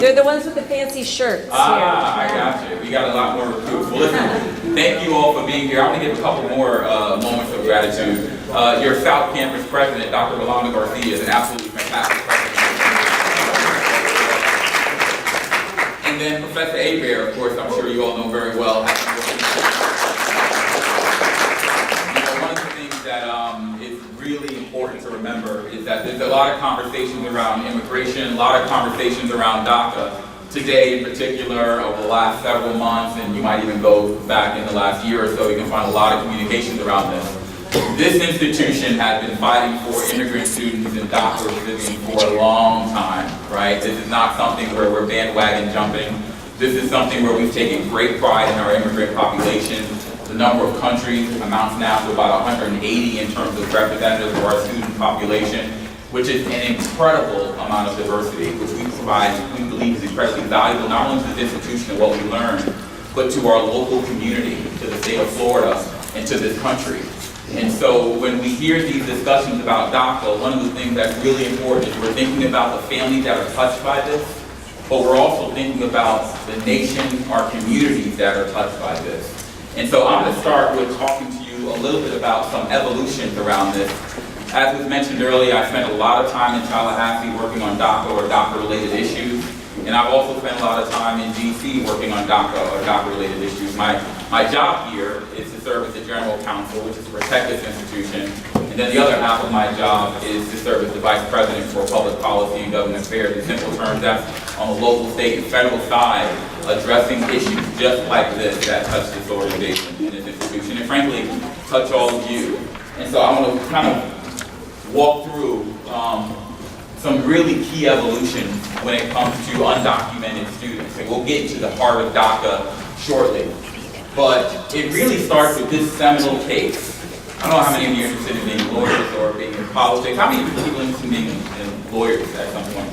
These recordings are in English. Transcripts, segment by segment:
They're the ones with the fancy shirts here. I got you. We got a lot more recruits. Well, listen, thank you all for being here. I want to give a couple more moments of gratitude. Your South Campus president, Dr. Rolando Garcia, is an absolutely fantastic president. And then Professor Hebert, of course, I'm sure you all know very well. One of the things that is really important to remember is that there's a lot of conversations around immigration, a lot of conversations around DACA. Today in particular, over the last several months, and you might even go back in the last year or so, you can find a lot of communications around this. This institution has been fighting for immigrant students and DACA recipients for a long time, right? This is not something where we're bandwagon jumping. This is something where we've taken great pride in our immigrant population. The number of countries amounts now to about 180 in terms of representatives of our student population, which is an incredible amount of diversity, which we provide, we believe is incredibly valuable, not only to this institution and what we learn, but to our local community, to the state of Florida, and to this country. And so when we hear these discussions about DACA, one of the things that's really important is we're thinking about the families that are touched by this, but we're also thinking about the nation, our communities that are touched by this. And so I'm going to start with talking to you a little bit about some evolutions around this. As was mentioned earlier, I spent a lot of time in Tallahassee working on DACA or DACA-related issues, and I've also spent a lot of time in DC working on DACA or DACA-related issues. My job here is to serve as the General Counsel, which is to protect this institution, and then the other half of my job is to serve as the Vice President for Public Policy and Government Affairs. In simple terms, that's on the local, state, and federal side, addressing issues just like this that touch this organization and this institution, and frankly, touch all of you. And so I'm going to kind of walk through some really key evolutions when it comes to undocumented students. And we'll get into the heart of DACA shortly. But it really starts with this seminal case. I don't know how many of you are interested in being lawyers or being in politics. How many people are interested in being in lawyers at some point?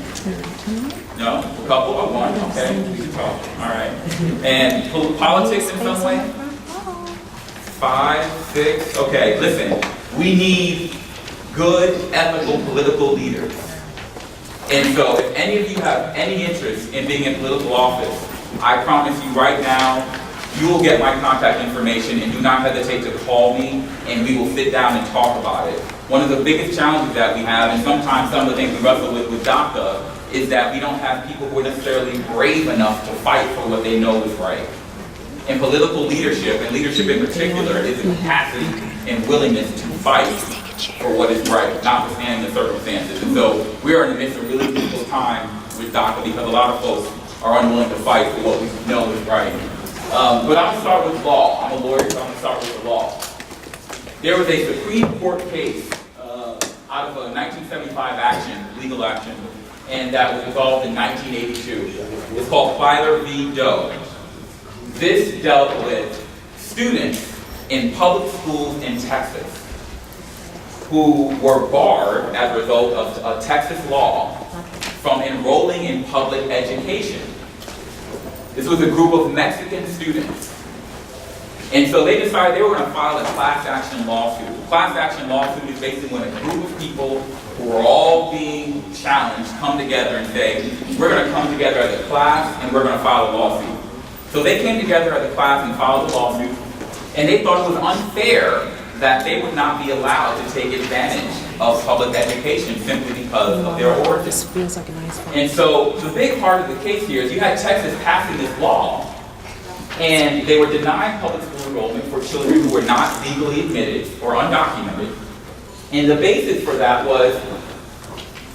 No? A couple? Or one? Okay. We can talk. All right. And politics in some way? 5, 6? Okay, listen. We need good, ethical, political leaders. And so if any of you have any interest in being in political office, I promise you right now, you will get my contact information, and do not hesitate to call me, and we will sit down and talk about it. One of the biggest challenges that we have, and sometimes some of the things we wrestle with DACA, is that we don't have people who are necessarily brave enough to fight for what they know is right. And political leadership, and leadership in particular, is a capacity and willingness to fight for what is right, notwithstanding the circumstances. And so we are in the midst of a really difficult time with DACA because a lot of folks are unwilling to fight for what we know is right. But I'm going to start with law. I'm a lawyer, so I'm going to start with the law. There was a Supreme Court case out of a 1975 action, legal action, and that was resolved in 1982. It's called Haile v. Doe. This dealt with students in public schools in Texas who were barred as a result of a Texas law from enrolling in public education. This was a group of Mexican students. And so they decided they were going to file a class action lawsuit. A class action lawsuit is basically when a group of people who are all being challenged come together and say, we're going to come together as a class and we're going to file a lawsuit. So they came together as a class and filed a lawsuit, and they thought it was unfair that they would not be allowed to take advantage of public education simply because of their origin. This feels like a nice one. And so the big part of the case here is you had Texas passing this law, and they were denying public school enrollment for children who were not legally admitted or undocumented. And the basis for that was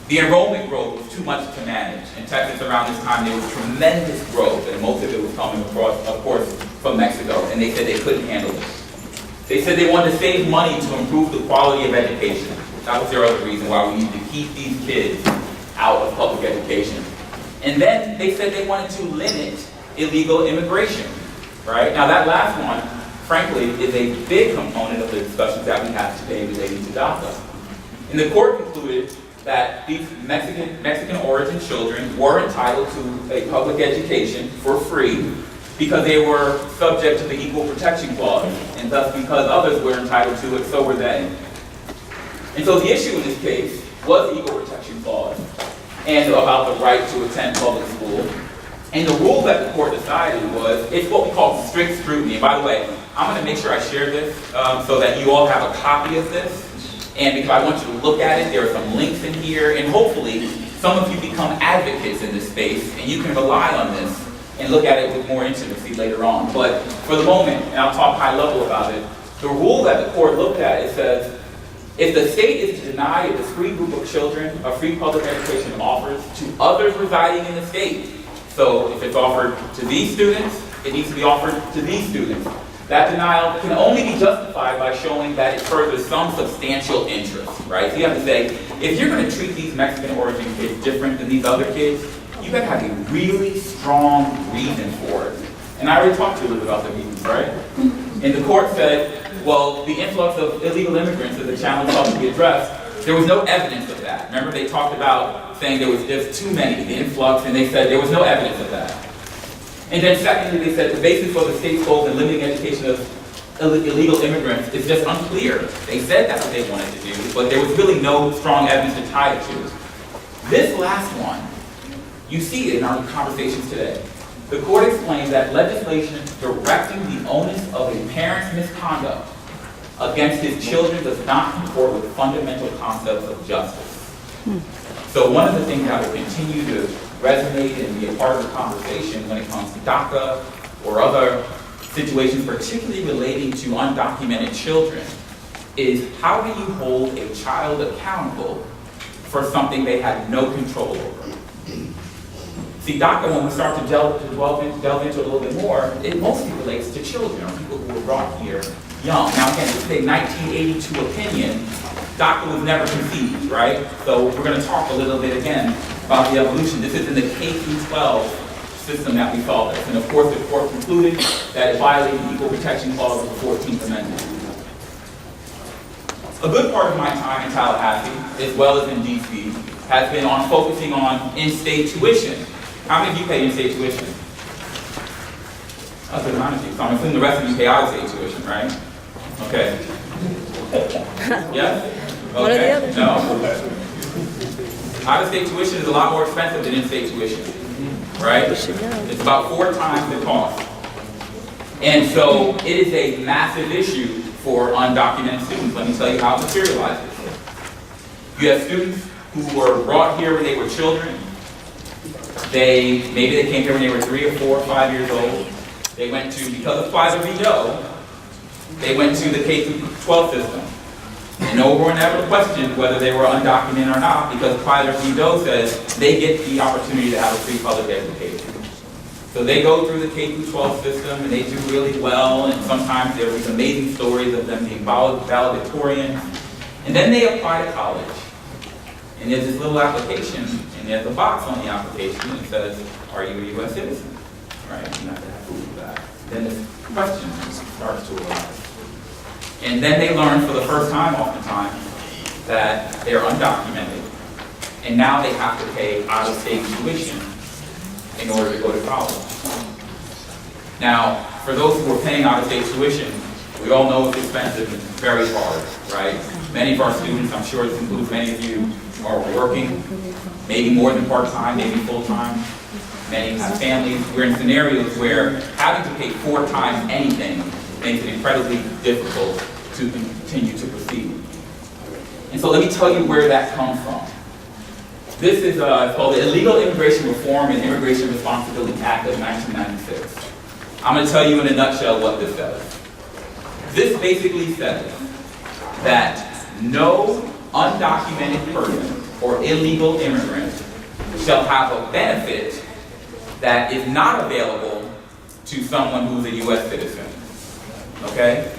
the enrollment growth was too much to manage. In Texas around this time, there was tremendous growth, and most of it was coming across, of course, from Mexico, and they said they couldn't handle it. They said they wanted to save money to improve the quality of education. That was their other reason why we need to keep these kids out of public education. And then they said they wanted to limit illegal immigration, right? Now that last one, frankly, is a big component of the discussions that we have today relating to DACA. And the court concluded that these Mexican origin children were entitled to a public education for free because they were subject to the Equal Protection Clause, and thus because others were entitled to it, so were they. And so the issue in this case was the Equal Protection Clause and about the right to attend public school. And the rule that the court decided was, it's what we call strict scrutiny. And by the way, I'm going to make sure I share this so that you all have a copy of this. And because I want you to look at it, there are some links in here, and hopefully some of you become advocates in this space, and you can rely on this and look at it with more intimacy later on. But for the moment, and I'll talk high level about it, the rule that the court looked at, it says, if the state is to deny a discrete group of children a free public education offers to others residing in the state, so if it's offered to these students, it needs to be offered to these students. That denial can only be justified by showing that it furthers some substantial interest, right? So you have to say, if you're going to treat these Mexican origin kids different than these other kids, you got to have a really strong reason for it. And I already talked to you about the reasons, right? And the court said, well, the influx of illegal immigrants is a challenge ought to be addressed. There was no evidence of that. Remember, they talked about saying there was just too many, the influx, and they said there was no evidence of that. And then secondly, they said the basis for the state's goals in limiting education of illegal immigrants is just unclear. They said that's what they wanted to do, but there was really no strong evidence to tie it to. This last one, you see it in our conversations today. The court explained that legislation directing the onus of a parent's misconduct against his children does not comport with fundamental concepts of justice. So one of the things that will continue to resonate and be a part of the conversation when it comes to DACA or other situations, particularly relating to undocumented children, is how do you hold a child accountable for something they had no control over? See, DACA, when we start to delve into a little bit more, it mostly relates to children, or people who were brought here young. Now again, this is a 1982 opinion. DACA was never conceived, right? So we're going to talk a little bit again about the evolution. This is in the K-12 system that we saw this. And of course, the court concluded that it violated the Equal Protection Clause of the 14th Amendment. A good part of my time in Tallahassee, as well as in DC, has been on focusing on in-state tuition. How many of you pay in-state tuition? That's a good amount of you. So I'm assuming the rest of you pay out-of-state tuition, right? Okay. Yeah? Okay. One or the other. No? Out-of-state tuition is a lot more expensive than in-state tuition, right? It's about 4 times the cost. And so it is a massive issue for undocumented students. Let me tell you how it materializes. You have students who were brought here when they were children. Maybe they came here when they were 3 or 4 or 5 years old. They went to, because of Pines Blvd, they went to the K-12 system. And no one ever questioned whether they were undocumented or not, because Pines Blvd says they get the opportunity to have a free public education. So they go through the K-12 system and they do really well, and sometimes there are these amazing stories of them being valedictorians. And then they apply to college. And there's this little application, and there's a box on the application that says, are you a U.S. citizen? Right? You have to have proof of that. Then this question starts to arise. And then they learn for the first time, oftentimes, that they're undocumented. And now they have to pay out-of-state tuition in order to go to college. Now, for those who are paying out-of-state tuition, we all know it's expensive and very hard, right? Many of our students, I'm sure this includes many of you, are working, maybe more than part-time, maybe full-time. Many have families. We're in scenarios where having to pay 4 times anything makes it incredibly difficult to continue to proceed. And so let me tell you where that comes from. This is called the Illegal Immigration Reform and Immigration Responsibility Act of 1996. I'm going to tell you in a nutshell what this says. This basically says that no undocumented person or illegal immigrant shall have a benefit that is not available to someone who's a U.S. citizen. Okay?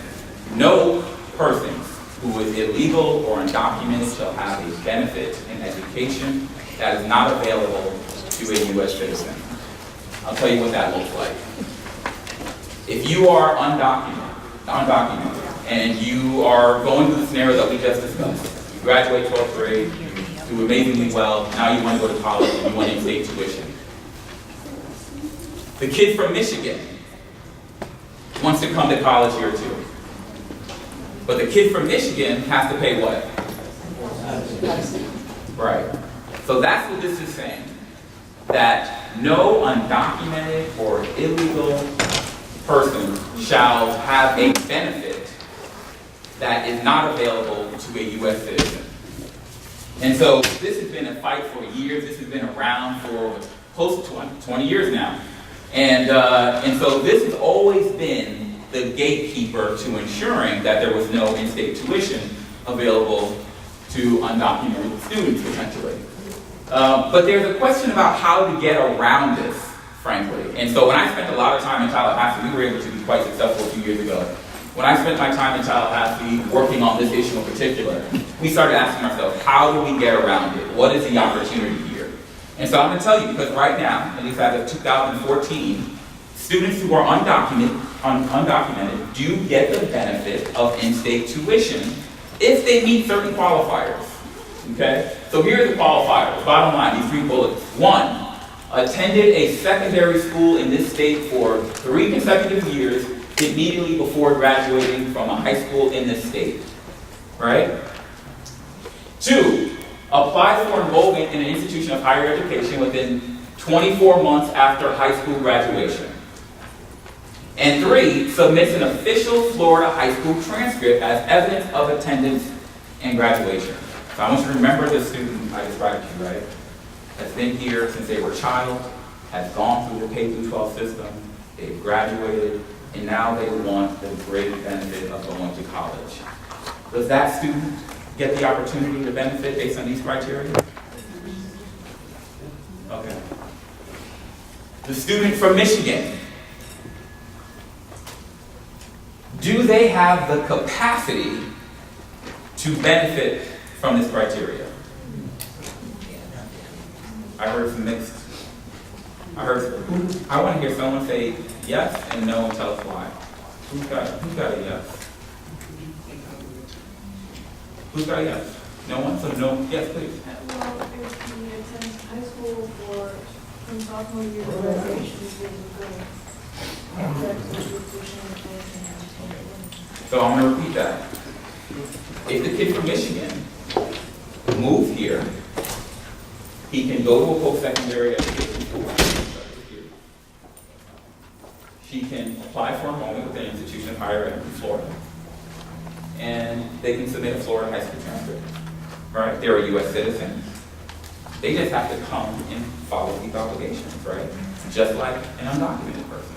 No person who is illegal or undocumented shall have a benefit in education that is not available to a U.S. citizen. I'll tell you what that looks like. If you are undocumented, and you are going through the scenario that we just discussed, you graduate 12th grade, you do amazingly well, now you want to go to college and you want in-state tuition. The kid from Michigan wants to come to college here too. But the kid from Michigan has to pay what? Right. So that's what this is saying. That no undocumented or illegal person shall have a benefit that is not available to a U.S. citizen. And so this has been a fight for years. This has been around for close to 20 years now. And so this has always been the gatekeeper to ensuring that there was no in-state tuition available to undocumented students, potentially. But there's a question about how to get around this, frankly. And so when I spent a lot of time in Tallahassee, we were able to be quite successful a few years ago. When I spent my time in Tallahassee working on this issue in particular, we started asking ourselves, how do we get around it? What is the opportunity here? And so I'm going to tell you, because right now, at least as of 2014, students who are undocumented do get the benefit of in-state tuition if they meet certain qualifiers. Okay? So here are the qualifiers. Bottom line, these 3 bullets. 1, attended a secondary school in this state for 3 consecutive years immediately before graduating from a high school in this state. Right? 2, applied for enrollment in an institution of higher education within 24 months after high school graduation. And 3, submits an official Florida high school transcript as evidence of attendance and graduation. So I want you to remember the student I described to you, right? Has been here since they were a child, has gone through the K-12 system, they've graduated, and now they want the great benefit of going to college. Does that student get the opportunity to benefit based on these criteria? Okay. The student from Michigan, do they have the capacity to benefit from this criteria? I heard some mixed. I want to hear someone say yes and no and tell us why. Who's got a yes? Who's got a yes? No one? So no, yes, please. Well, if you attend high school from sophomore year to graduation, So I'm going to repeat that. If the kid from Michigan moved here, he can go to a post-secondary education school. She can apply for enrollment with an institution of higher ed in Florida. And they can submit a Florida high school transcript. Right? They're a U.S. citizen. They just have to come and follow these obligations, right? Just like an undocumented person.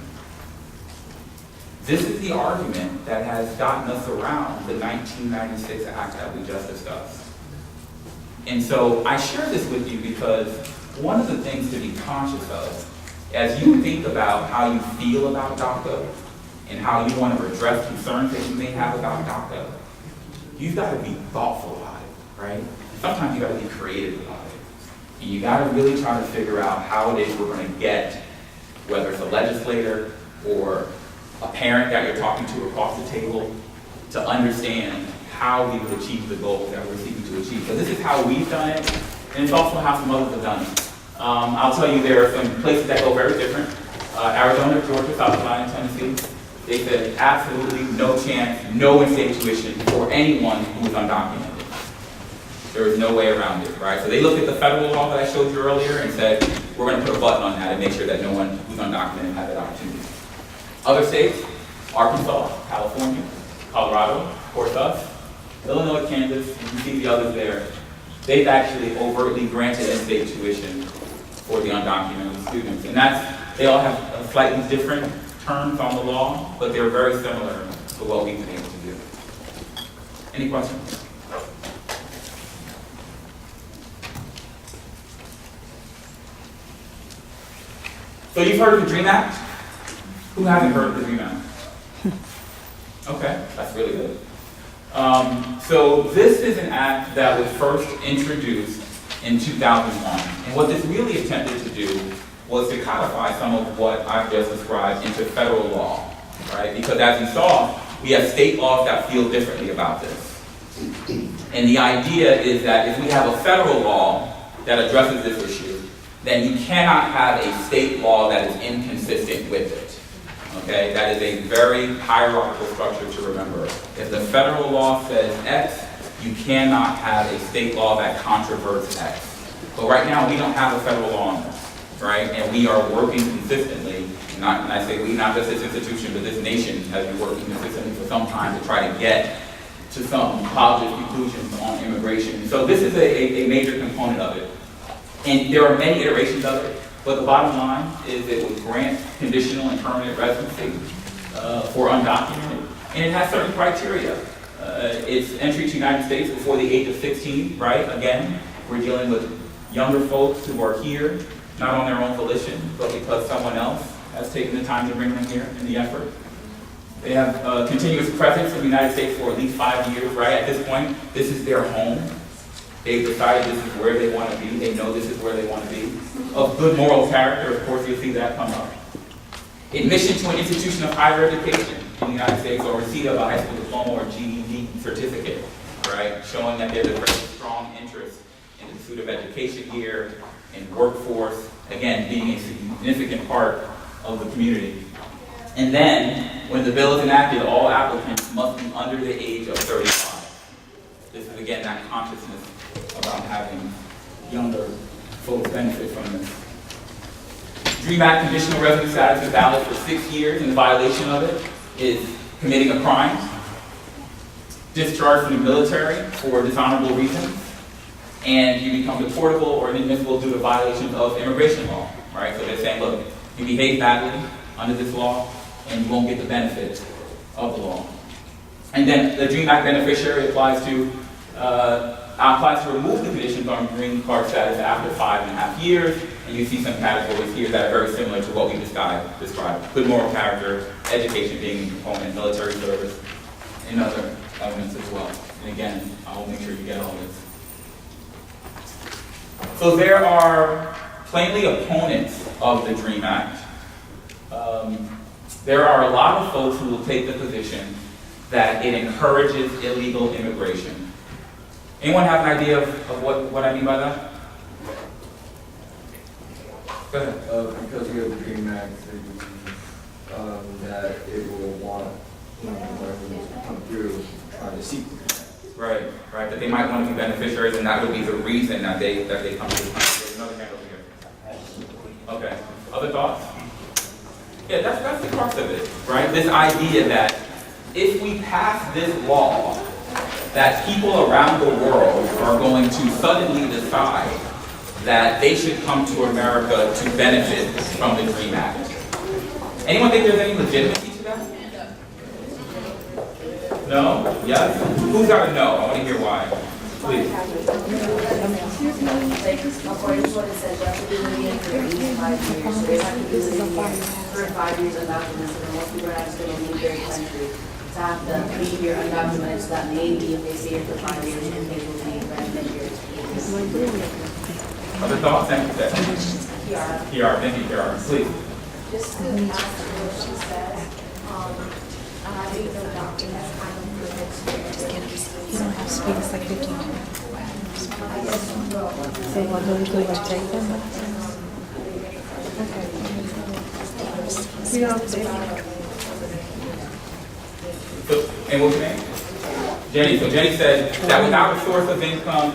This is the argument that has gotten us around the 1996 Act that we just discussed. And so I share this with you because one of the things to be conscious of, as you think about how you feel about DACA and how you want to redress concerns that you may have about DACA, you've got to be thoughtful about it, right? Sometimes you've got to be creative about it. And you got to really try to figure out how it is we're going to get, whether it's a legislator or a parent that you're talking to across the table, to understand how we would achieve the goals that we're seeking to achieve. So this is how we've done it, and it's also how some others have done it. I'll tell you, there are some places that go very different. Arizona, Georgia, South Carolina, Tennessee, they said absolutely no chance, no in-state tuition for anyone who is undocumented. There is no way around it, right? So they looked at the federal law that I showed you earlier and said, we're going to put a button on that and make sure that no one who's undocumented has that opportunity. Other states, Arkansas, California, Colorado, of course us, Illinois, Kansas, you can see the others there. They've actually overtly granted in-state tuition for the undocumented students. And they all have slightly different terms on the law, but they're very similar to what we've been able to do. Any questions? So you've heard of the DREAM Act? Who hasn't heard of the DREAM Act? Okay, that's really good. So this is an act that was first introduced in 2001. And what this really attempted to do was to codify some of what I've just described into federal law, right? Because as you saw, we have state laws that feel differently about this. And the idea is that if we have a federal law that addresses this issue, then you cannot have a state law that is inconsistent with it. Okay, that is a very hierarchical structure to remember. If the federal law says X, you cannot have a state law that controverts X. But right now, we don't have a federal law on this. right? And we are working consistently, and I say we, not just this institution, but this nation has been working consistently for some time to try to get to some positive conclusions on immigration. So this is a major component of it. And there are many iterations of it, but the bottom line is it would grant conditional and permanent residency for undocumented, and it has certain criteria. It's entry to the United States before the age of 16, right? Again, we're dealing with younger folks who are here, not on their own volition, but because someone else has taken the time to bring them here in the effort. They have continuous presence in the United States for at least 5 years, right? At this point, this is their home. They've decided this is where they want to be. They know this is where they want to be. Of good moral character, of course, you'll see that come up. Admission to an institution of higher education in the United States, or receipt of a high school diploma or GED certificate, right? Showing that there's a very strong interest in the pursuit of education here, in workforce, again, being a significant part of the community. And then, when the bill is enacted, all applicants must be under the age of 35. This is, again, that consciousness about having younger folks benefit from this. DREAM Act conditional residence status is valid for 6 years, and the violation of it is committing a crime, discharged from the military for dishonorable reasons, and you become deportable or inadmissible due to violations of immigration law, right? So they're saying, look, you behave badly under this law, and you won't get the benefit of the law. And then the DREAM Act beneficiary applies to remove the conditions on green card status after 5.5 years, and you see some categories here that are very similar to what we described. Good moral character, education being a component, military service, and other elements as well. And again, I will make sure you get all this. So there are plainly opponents of the DREAM Act. There are a lot of folks who will take the position that it encourages illegal immigration. Anyone have an idea of what I mean by that? Go ahead. Because we have the DREAM Act, that it will want learners to come through try to seek the Right. That they might want to be beneficiaries, and that would be the reason that they come to the country. There's another hand over here. Okay. Other thoughts? Yeah, that's the crux of it, right? This idea that if we pass this law, that people around the world are going to suddenly decide that they should come to America to benefit from the DREAM Act. Anyone think there's any legitimacy to that? No? Yes? Who's got a no? I want to hear why. Please. According to what it says, you have to be living in for at least 5 years. So they have to be living here for 5 years undocumented. So most people are not just going to leave their country to have to be here undocumented. So that maybe if they stay here for 5 years, then they will be beneficiaries. Other thoughts? Thank you. PR. Thank you, PR. Please. Just to ask what she says, I think the documents kind of good experience. You don't have to speak, it's like 15 minutes. I guess, well, So what do we do to take them? Okay. We don't have to speak. And what's your name? Jenny. So Jenny said that without a source of income,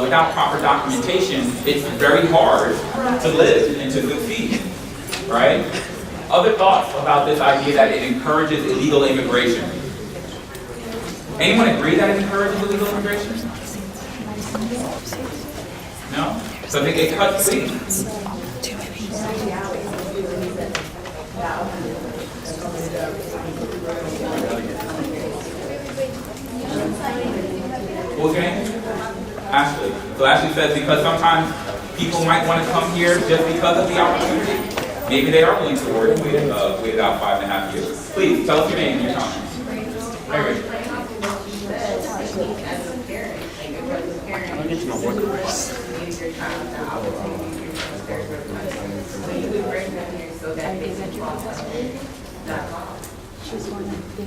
without proper documentation, it's very hard to live and to succeed, right? Other thoughts about this idea that it encourages illegal immigration? Anyone agree that it encourages illegal immigration? No? So it cuts things. What's your name? Ashley. So Ashley says because sometimes people might want to come here just because of the opportunity. Maybe they are willing to work and wait out 5.5 years. Please, tell us your name and your comment. Very good.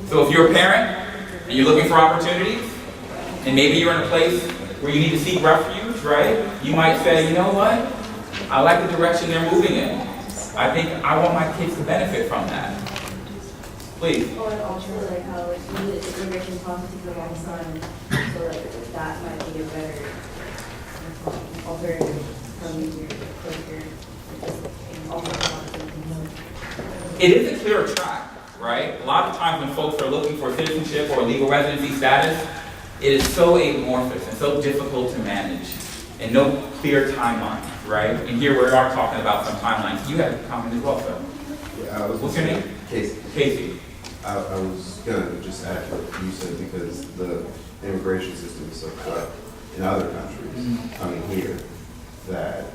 So if you're a parent and you're looking for opportunities, and maybe you're in a place where you need to seek refuge, right? You might say, you know what? I like the direction they're moving in. I think I want my kids to benefit from that. Please. Or also like how you need an immigration policy for my son, so like that might be a better alternative from your quicker. it is a clear track, right? A lot of times when folks are looking for citizenship or legal residency status, it is so amorphous and so difficult to manage, and no clear timeline, right? And here we are talking about some timelines. You had a comment as well, sir. Yeah, What's your name? Casey. Casey. I was gonna just add what you said, because the immigration system is so cut in other countries coming here that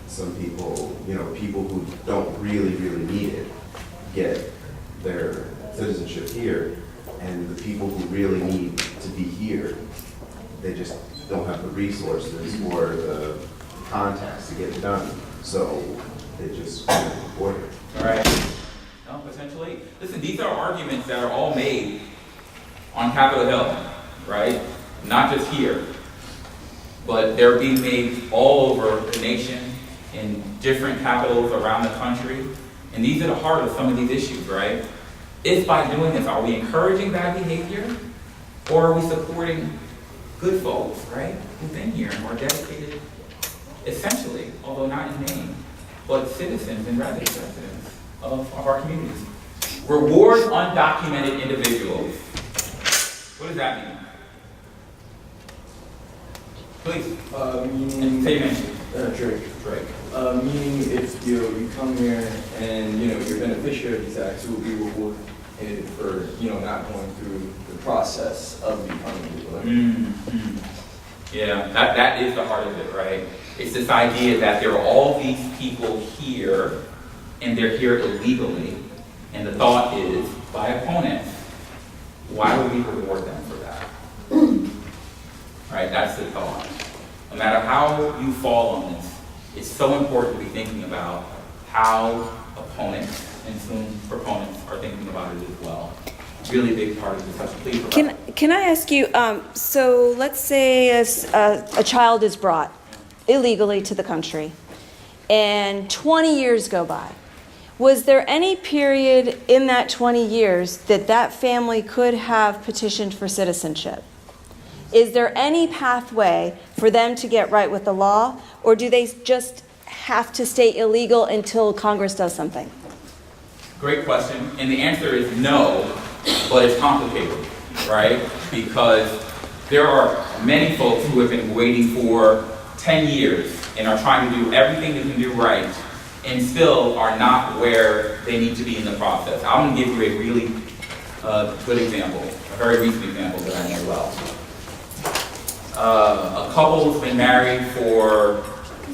some people, people who don't really need it get their citizenship here, and the people who really need to be here, they just don't have the resources or the contacts to get it done, so they just report it. All right. No, potentially. Listen, these are arguments that are all made on Capitol Hill, right? Not just here, but they're being made all over the nation, in different capitals around the country. And these are the heart of some of these issues, right? If by doing this, are we encouraging bad behavior, or are we supporting good folks, right? Who've been here and are dedicated, essentially, although not in name, but citizens and residents of our communities. Reward undocumented individuals. What does that mean? Please. Meaning, Say your name. Drake. Meaning if you come here and, you're beneficiary of these acts, you will be rewarded for, not going through the process of becoming legal immigrant. Yeah, that is the heart of it, right? It's this idea that there are all these people here, and they're here illegally, and the thought is, by opponents, why would we reward them for that? Right, that's the thought. No matter how you fall on this, it's so important to be thinking about how opponents and soon proponents are thinking about it as well. Really big part of this. Please provide. Can I ask you, so let's say a child is brought illegally to the country and 20 years go by. Was there any period in that 20 years that family could have petitioned for citizenship? Is there any pathway for them to get right with the law, or do they just have to stay illegal until Congress does something? Great question, and the answer is no, but it's complicated, right? Because there are many folks who have been waiting for 10 years and are trying to do everything they can do right, and still are not where they need to be in the process. I'm going to give you a really good example, a very recent example that I know well. A couple has been married for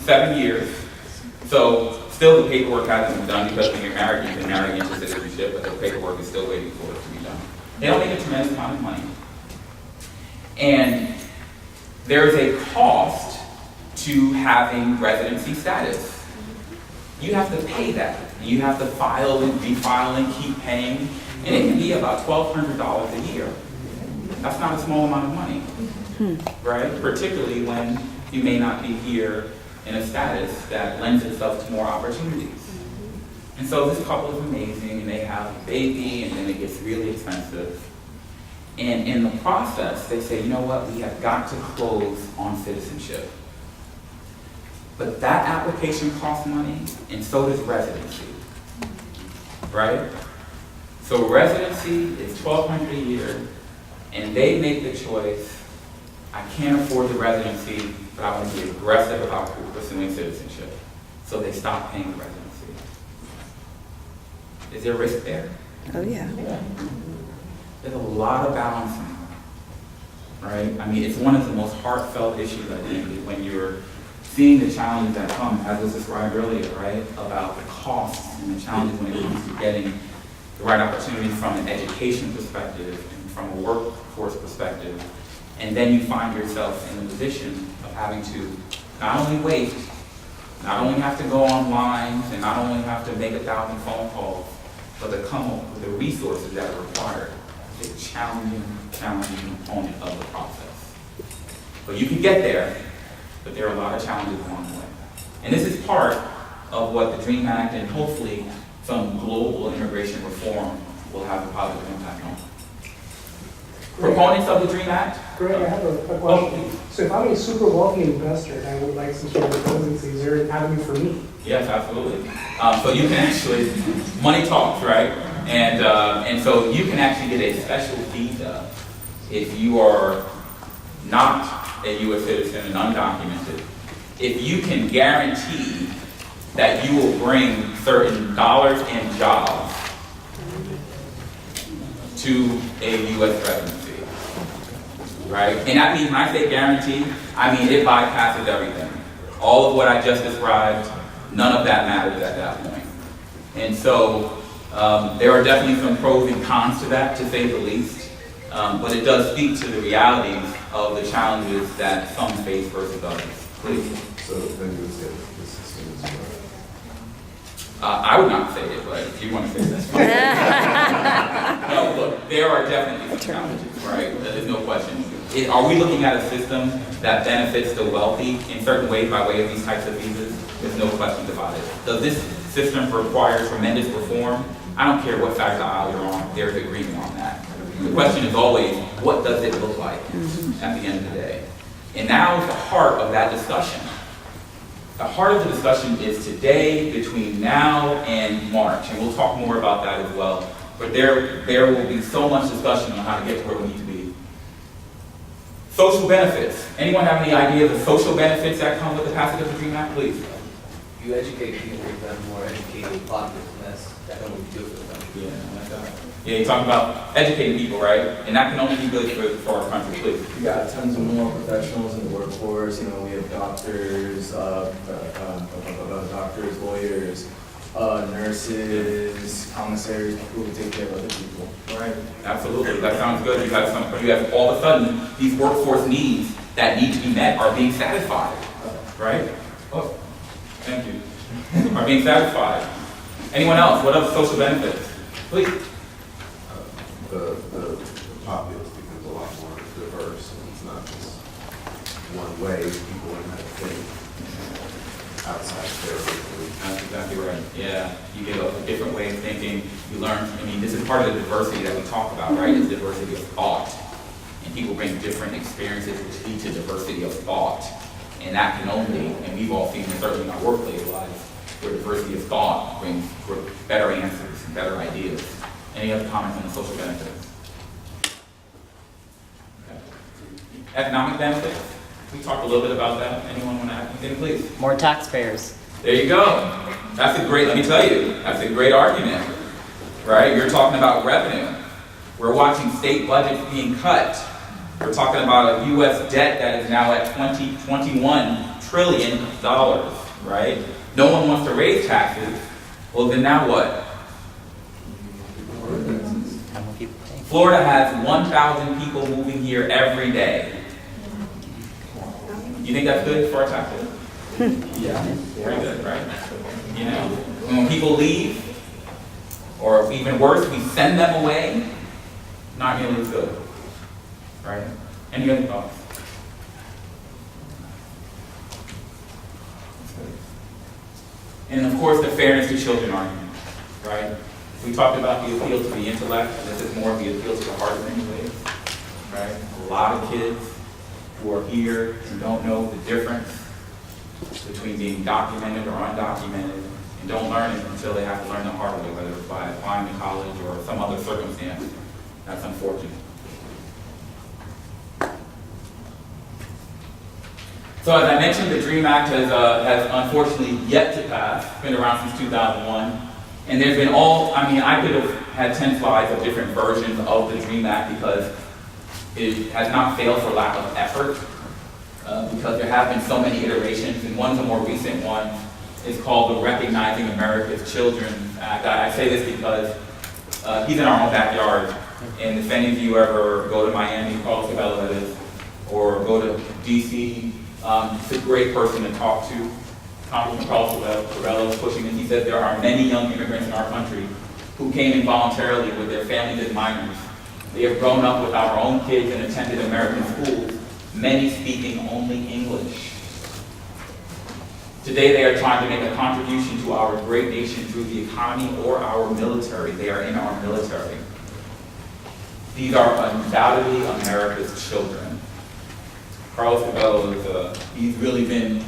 7 years, so still the paperwork hasn't been done, because when you're married, you can marry into citizenship, but the paperwork is still waiting for it to be done. They don't make a tremendous amount of money. And there is a cost to having residency status. You have to pay that. You have to file and refile and keep paying, and it can be about $1,200 a year. That's not a small amount of money, right? Particularly when you may not be here in a status that lends itself to more opportunities. And so this couple is amazing, and they have a baby, and then it gets really expensive. And in the process, they say, you know what, we have got to close on citizenship. But that application costs money, and so does residency, right? So residency is $1,200 a year, and they make the choice, I can't afford the residency, but I want to be aggressive about pursuing citizenship. So they stop paying the residency. Is there risk there? Oh, yeah. There's a lot of balancing, right? I mean, it's one of the most heartfelt issues, I think, when you're seeing the challenges that come, as was described earlier, right? About the costs and the challenges when it comes to getting the right opportunities from an education perspective and from a workforce perspective. And then you find yourself in the position of having to not only wait, not only have to go online, and not only have to make 1,000 phone calls, but to come up with the resources that are required. It's a challenging component of the process. But you can get there, but there are a lot of challenges along the way. And this is part of what the DREAM Act and hopefully some global immigration reform will have a positive impact on. Proponents of the DREAM Act Greg, I have a question. So if I'm a super wealthy investor and I would like some sort of residency, is there an avenue for me? Yes, absolutely. So you can actually, money talks, right? And so you can actually get a special visa if you are not a U.S. citizen and undocumented. If you can guarantee that you will bring certain dollars and jobs to a U.S. residency, right? And that means when I say guarantee, I mean it bypasses everything. All of what I just described, none of that matters at that point. And so there are definitely some pros and cons to that, to say the least. But it does speak to the realities of the challenges that some face versus others. Please. So then you would say the system is correct. I would not say it, but if you want to say it, that's fine. No, look, there are definitely some challenges, right? There's no question. Are we looking at a system that benefits the wealthy in certain ways by way of these types of visas? There's no questions about it. Does this system require tremendous reform? I don't care what side of the aisle you're on, there's agreement on that. The question is always, what does it look like at the end of the day? And now is the heart of that discussion. The heart of the discussion is today, between now and March, and we'll talk more about that as well. But there will be so much discussion on how to get to where we need to be. Social benefits. Anyone have any idea of the social benefits that come with the passage of the DREAM Act? Please. You educate people, then more educated populace, and that's what we do for the country. Yeah, you talk about educating people, right? And that can only be good for our country, please. We got tons of more professionals in the workforce. You know, we have doctors, lawyers, nurses, commissaries, people who take care of other people. Right. Absolutely. That sounds good. You have all of a sudden these workforce needs that need to be met are being satisfied. Right? Oh, thank you. Are being satisfied. Anyone else? What other social benefits? Please. The populace becomes a lot more diverse, and it's not just one way. People learn how to think outside their belief. That's exactly right. Yeah, you get a different way of thinking. You learn. I mean, this is part of the diversity that we talk about, right? Is diversity of thought, and people bring different experiences which lead to diversity of thought, and that can only, and we've all seen it certainly in our workplace lives, where diversity of thought brings better answers and better ideas. Any other comments on the social benefits? Okay. Economic benefits? We talked a little bit about that. Anyone want to add anything, please? More taxpayers. There you go. That's a great, let me tell you, that's a great argument, right? You're talking about revenue. We're watching state budgets being cut. We're talking about a U.S. debt that is now at $21 trillion, right? No one wants to raise taxes. Well, then now what? Florida has 1,000 people moving here every day. You think that's good for our taxes? Yeah, very good, right? You know, when people leave, or even worse, we send them away, not nearly as good, right? Any other thoughts? And of course, the fairness to children argument, right? We talked about the appeal to the intellect. This is more of the appeal to the heart in many ways, right? A lot of kids who are here and don't know the difference between being documented or undocumented and don't learn it until they have to learn the hard way, whether it's by applying to college or some other circumstance. That's unfortunate. So as I mentioned, the DREAM Act has unfortunately yet to pass. It's been around since 2001. And there's been I could have had 10 slides of different versions of the DREAM Act because it has not failed for lack of effort, because there have been so many iterations, and one's a more recent one. It's called the Recognizing America's Children Act. I say this because he's in our own backyard, and if any of you ever go to Miami, Carlos Cabello that is, or go to DC, it's a great person to talk to. Congressman Carlos Cabello is pushing, and he said there are many young immigrants in our country who came in voluntarily with their families as minors. They have grown up with our own kids and attended American schools, many speaking only English. Today they are trying to make a contribution to our great nation through the economy or our military. They are in our military. These are undoubtedly America's children. Carlos Cabello is, he's really been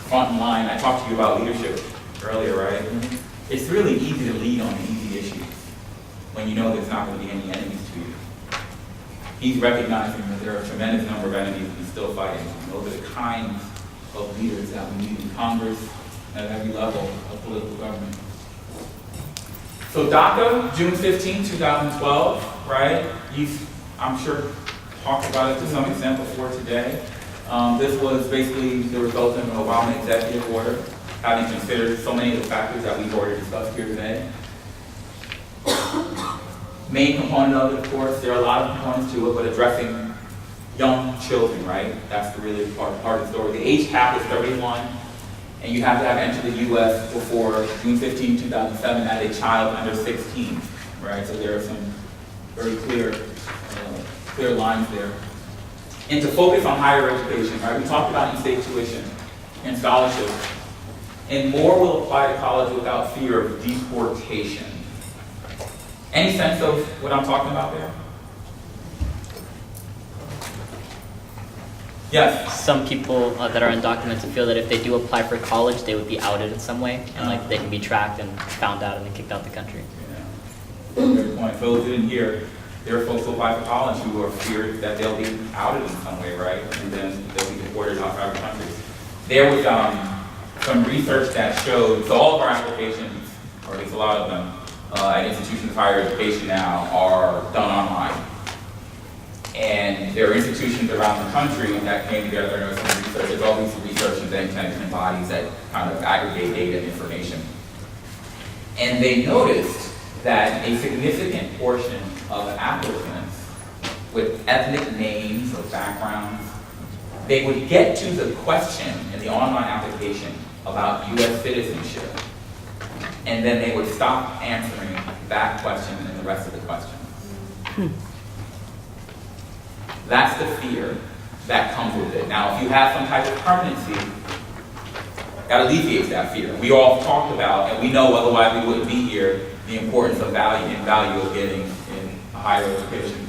front line. I talked to you about leadership earlier, right? It's really easy to lead on easy issues when you know there's not going to be any enemies to you. He's recognizing that there are a tremendous number of enemies and he's still fighting. Those are the kinds of leaders that we need in Congress and at every level of political government. So DACA, June 15, 2012, right? You've, I'm sure, talked about it to some extent before today. This was basically the result of an Obama executive order, having considered so many of the factors that we've already discussed here today. Main component of it, of course, there are a lot of components to it, but addressing young children, right? That's the really part of the story. The age cap is 31, and you have to have entered the U.S. before June 15, 2007 as a child under 16, right? So there are some very clear lines there. And to focus on higher education, right? We talked about in-state tuition and scholarships, and more will apply to college without fear of deportation. Any sense of what I'm talking about there? Yes? Some people that are undocumented feel that if they do apply for college, they would be outed in some way, and like they can be tracked and found out and then kicked out the country. Yeah. Good point. For those who didn't hear, there are folks who apply for college who are feared that they'll be outed in some way, right? And then they'll be deported outside the country. There was some research that showed, so all of our applications, or at least a lot of them, at institutions of higher education now are done online. And there are institutions around the country that came together and there was some research. There's always research and think tanks and bodies that kind of aggregate data and information. And they noticed that a significant portion of applicants with ethnic names or backgrounds, they would get to the question in the online application about U.S. citizenship, and then they would stop answering that question and the rest of the question. That's the fear that comes with it. Now, if you have some type of permanency, that alleviates that fear. We all talked about, and we know otherwise we wouldn't be here, the importance of value of getting in a higher education.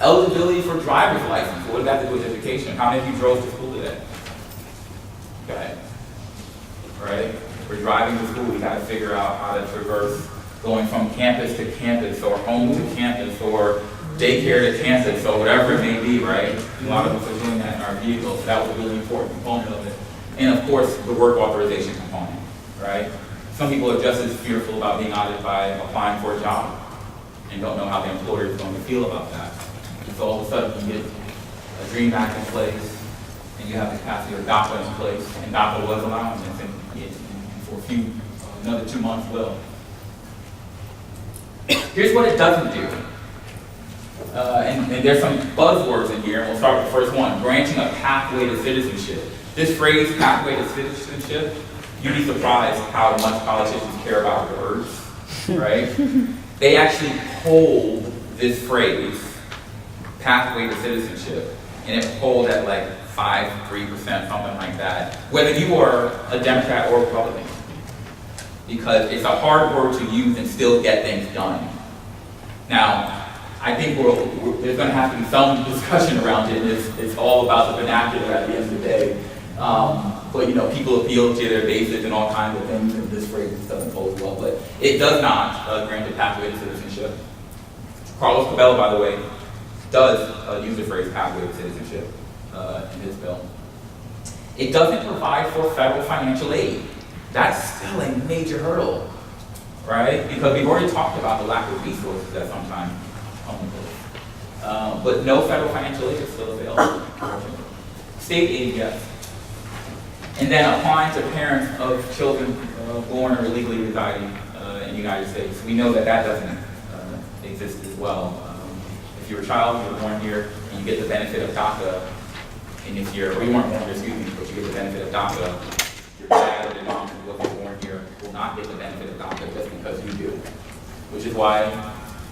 Eligibility for driver's license. What does that have to do with education? How many of you drove to school today? Okay. Right? We're driving to school, we got to figure out how to traverse going from campus to campus, or home to campus, or daycare to campus, or whatever it may be, right? A lot of us are doing that in our vehicles, so that was a really important component of it. And of course, the work authorization component, right? Some people are just as fearful about being audited by applying for a job and don't know how the employer is going to feel about that. And so all of a sudden you get a DREAM Act in place, and you have the capacity of DACA in place, and DACA was allowing this, and for another 2 months will. Here's what it doesn't do. And there's some buzzwords in here, and we'll start with the first one, granting a pathway to citizenship. This phrase, pathway to citizenship, you'd be surprised how much politicians care about words, right? They actually polled this phrase, pathway to citizenship, and it polled at like 3%, something like that, whether you are a Democrat or Republican, because it's a hard word to use and still get things done. Now, I think there's going to have to be some discussion around it. It's all about the vernacular at the end of the day. But you know, people appeal to their bases and all kinds of things, and this phrase doesn't pose well. But it does not grant a pathway to citizenship. Carlos Cabello, by the way, does use the phrase pathway to citizenship in his bill. It doesn't provide for federal financial aid. That's still a major hurdle, right? Because we've already talked about the lack of resources that sometimes come with it. But no federal financial aid is still available. State aid, yes. And then applying to parents of children born or illegally residing in the United States. We know that doesn't exist as well. If you're a child, you were born here, and you get the benefit of DACA, and if you're, or you weren't born here, excuse me, but you get the benefit of DACA, your dad or your mom who wasn't born here will not get the benefit of DACA just because you do. Which is why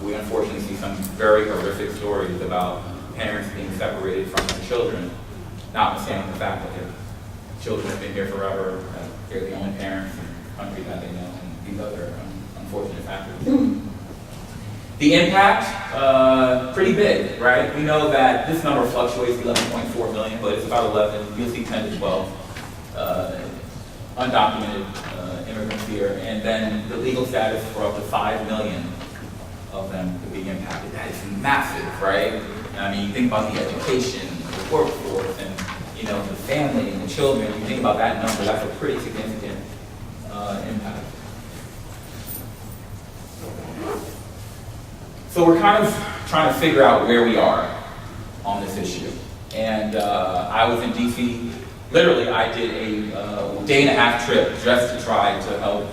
we unfortunately see some very horrific stories about parents being separated from their children, notwithstanding the fact that their children have been here forever, that they're the only parents in the country that they know, and these other unfortunate factors. The impact, pretty big, right? We know that this number fluctuates, 11.4 million, but it's about 11, you'll see 10 to 12 undocumented immigrants here. And then the legal status for up to 5 million of them could be impacted. That is massive, right? I mean, you think about the education, the workforce, and the family and the children. You think about that number, that's a pretty significant impact. So we're kind of trying to figure out where we are on this issue. And I was in DC, literally I did a day and a half trip just to try to help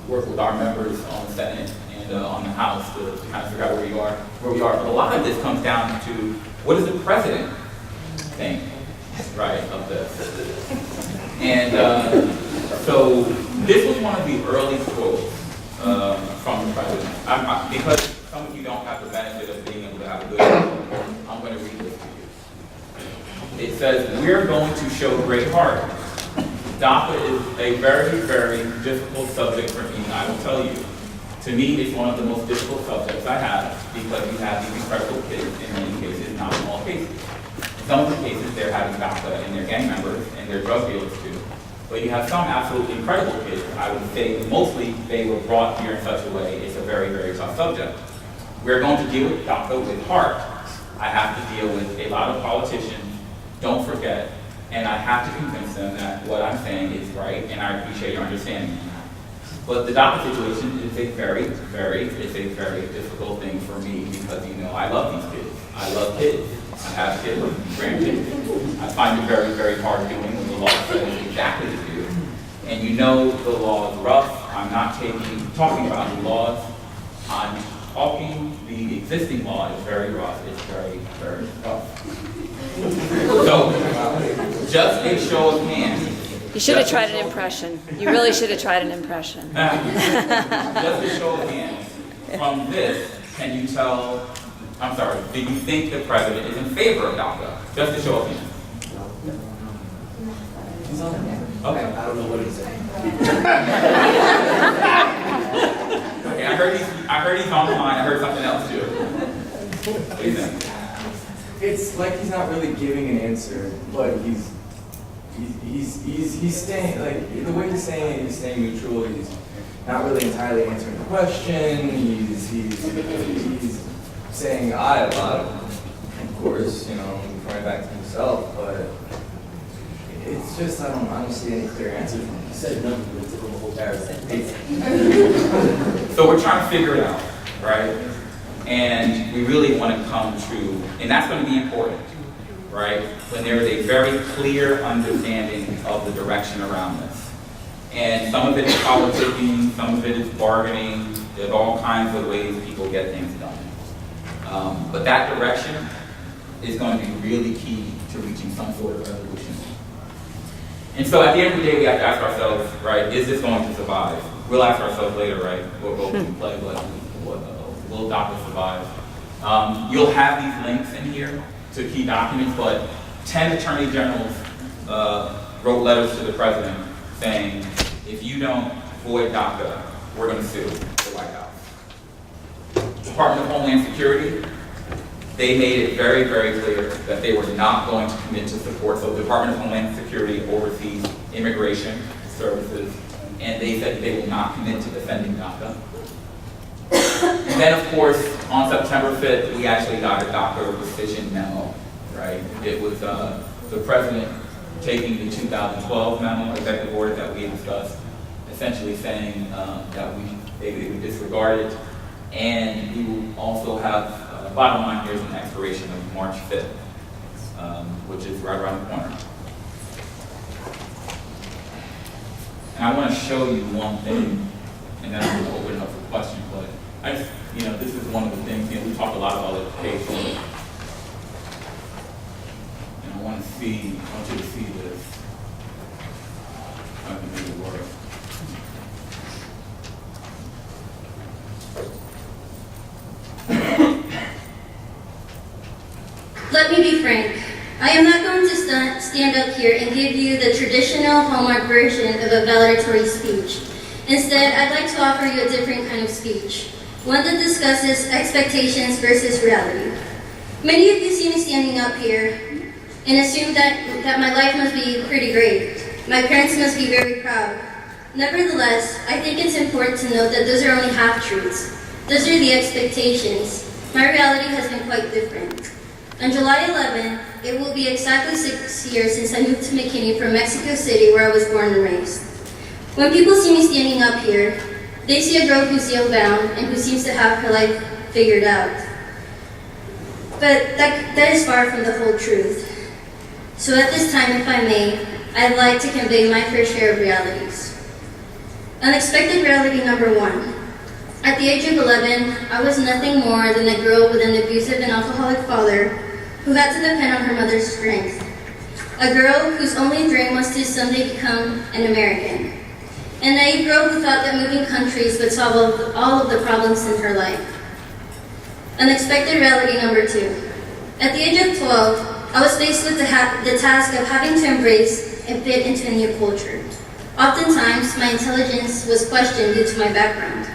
work with our members on the Senate and on the House to kind of figure out where we are. But a lot of this comes down to, what does the president think, right, of this? And so this was one of the early quotes from the president. Because some of you don't have the benefit of being able to have a good one, I'm going to read this to you. It says, "We're going to show great heart. DACA is a very, very difficult subject for me, I will tell you. To me, it's one of the most difficult subjects I have because you have these incredible kids, in many cases, not in all cases. In some of the cases, they're having DACA and they're gang members and they're drug dealers too. But you have some absolutely incredible kids. I would say mostly they were brought here in such a way, it's a very, very tough subject. We're going to deal with DACA with heart. I have to deal with a lot of politicians, don't forget, and I have to convince them that what I'm saying is right, and I appreciate your understanding. But the DACA situation is a very, very difficult thing for me because, I love these kids. I love kids. I have kids, grandkids. I find it very, very hard doing what the law says exactly to do. And the law is rough. I'm not talking about the laws. I'm talking, the existing law is very rough. It's very, very rough. So, just a show of hands. You should have tried an impression. You really should have tried an impression. Just a show of hands. From this, can you tell, do you think the president is in favor of DACA? Just a show of hands. Okay. I don't know what he's saying. Okay, I heard he's on the line. I heard something else too. What do you think? It's like he's not really giving an answer, but he's staying, like, the way he's saying it, he's staying neutral. He's not really entirely answering the question. He's saying I a lot, of course, coming back to himself, but it's just I don't see any clear answer from him. He said nothing, but it took him a whole paragraph. So we're trying to figure it out, right? And we really want to come to, and that's going to be important, right? When there is a very clear understanding of the direction around this. And some of it is politicking, some of it is bargaining. There's all kinds of ways people get things done. But that direction is going to be really key to reaching some sort of resolution. And so at the end of the day, we have to ask ourselves, right, is this going to survive? We'll ask ourselves later, right, what role can we play, but will DACA survive? You'll have these links in here to key documents, but 10 attorney generals wrote letters to the president saying, if you don't void DACA, we're going to sue the White House. Department of Homeland Security, they made it very, very clear that they were not going to commit to support. So the Department of Homeland Security oversees immigration services, and they said they will not commit to defending DACA. And then, of course, on September 5th, we actually got a DACA decision memo, right? It was the president taking the 2012 memo, executive order that we had discussed, essentially saying that they would disregard it. And we will also have, bottom line here is an expiration of March 5th, which is right around the corner. And I want to show you one thing, and then I'm going to open it up for questions, but this is one of the things, we talk a lot about education, and I want you to see this. I can make it work. Let me be frank. I am not going to stand up here and give you the traditional Hallmark version of a valedictory speech. Instead, I'd like to offer you a different kind of speech. one that discusses expectations versus reality. Many of you see me standing up here and assume that my life must be pretty great. My parents must be very proud. Nevertheless, I think it's important to note that those are only half-truths. Those are the expectations. My reality has been quite different. On July 11, it will be exactly 6 years since I moved to McKinney from Mexico City, where I was born and raised. When people see me standing up here, they see a girl who's young-bound and who seems to have her life figured out. But that is far from the whole truth. So at this time, if I may, I'd like to convey my fair share of realities. Unexpected reality number 1. At the age of 11, I was nothing more than a girl with an abusive and alcoholic father who had to depend on her mother's strength. A girl whose only dream was to someday become an American. A naive girl who thought that moving countries would solve all of the problems in her life. Unexpected reality number 2. At the age of 12, I was faced with the task of having to embrace and fit into a new culture. Oftentimes, my intelligence was questioned due to my background.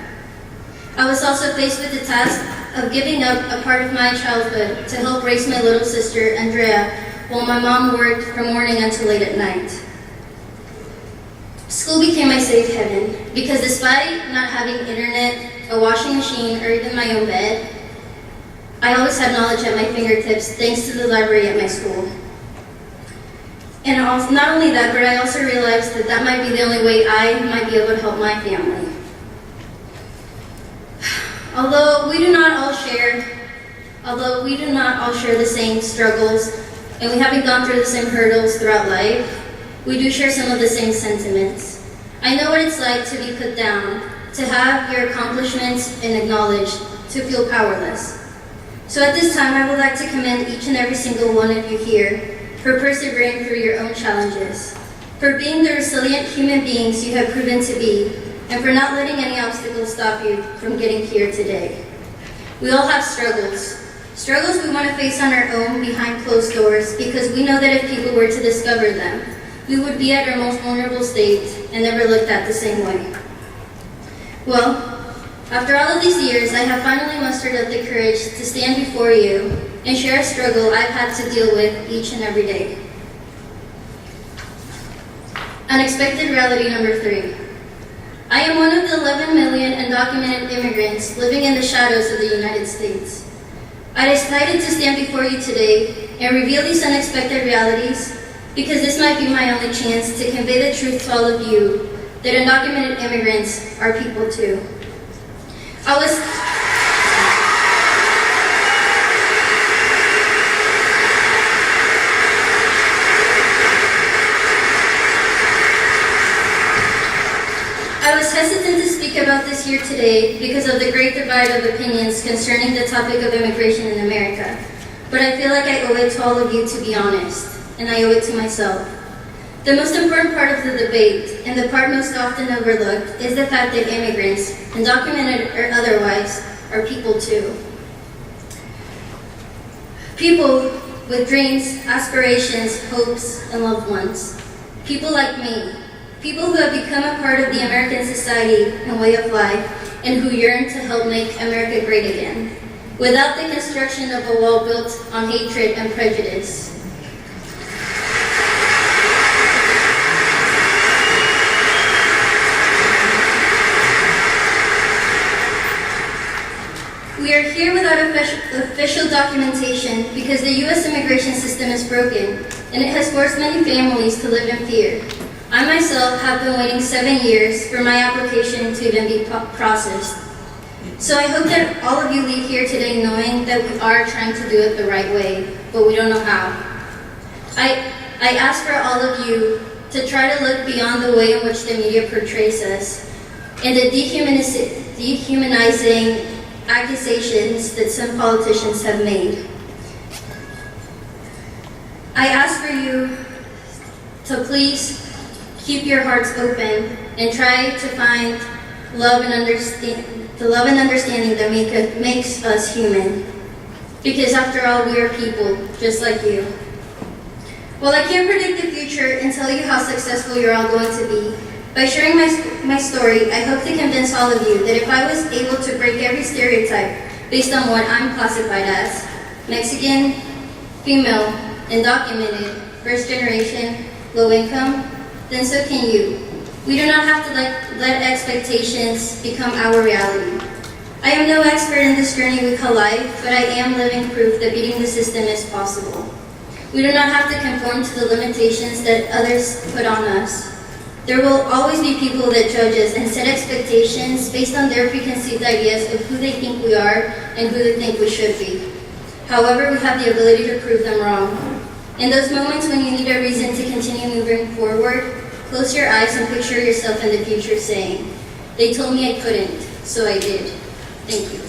I was also faced with the task of giving up a part of my childhood to help raise my little sister, Andrea, while my mom worked from morning until late at night. School became my safe haven because despite not having internet, a washing machine, or even my own bed, I always had knowledge at my fingertips thanks to the library at my school. And not only that, but I also realized that that might be the only way I might be able to help my family. Although we do not all share the same struggles, and we haven't gone through the same hurdles throughout life, we do share some of the same sentiments. I know what it's like to be put down, to have your accomplishments and acknowledged, to feel powerless. So at this time, I would like to commend each and every single one of you here for persevering through your own challenges, for being the resilient human beings you have proven to be, and for not letting any obstacles stop you from getting here today. We all have struggles we want to face on our own behind closed doors, because we know that if people were to discover them, we would be at our most vulnerable state and never looked at the same way. Well, after all of these years, I have finally mustered up the courage to stand before you and share a struggle I've had to deal with each and every day. Unexpected reality number 3. I am one of the 11 million undocumented immigrants living in the shadows of the United States. I decided to stand before you today and reveal these unexpected realities because this might be my only chance to convey the truth to all of you that undocumented immigrants are people too. I was hesitant to speak about this here today because of the great divide of opinions concerning the topic of immigration in America. But I feel like I owe it to all of you to be honest, and I owe it to myself. The most important part of the debate, and the part most often overlooked, is the fact that immigrants, undocumented or otherwise, are people too. People with dreams, aspirations, hopes, and loved ones. People like me. People who have become a part of the American society and way of life, and who yearn to help make America great again, without the construction of a wall built on hatred and prejudice. We are here without official documentation because the U.S. immigration system is broken, and it has forced many families to live in fear. I myself have been waiting 7 years for my application to even be processed. So I hope that all of you leave here today knowing that we are trying to do it the right way, but we don't know how. I ask for all of you to try to look beyond the way in which the media portrays us and the dehumanizing accusations that some politicians have made. I ask for you to please keep your hearts open and try to find love and understanding that makes us human. Because after all, we are people, just like you. While I can't predict the future and tell you how successful you're all going to be, By sharing my story, I hope to convince all of you that if I was able to break every stereotype based on what I'm classified as, Mexican, female, undocumented, first generation, low income, then so can you. We do not have to let expectations become our reality. I am no expert in this journey we call life, but I am living proof that beating the system is possible. We do not have to conform to the limitations that others put on us. There will always be people that judge us and set expectations based on their preconceived ideas of who they think we are and who they think we should be. However, we have the ability to prove them wrong. In those moments when you need a reason to continue moving forward, close your eyes and picture yourself in the future saying, "They told me I couldn't, so I did." Thank you.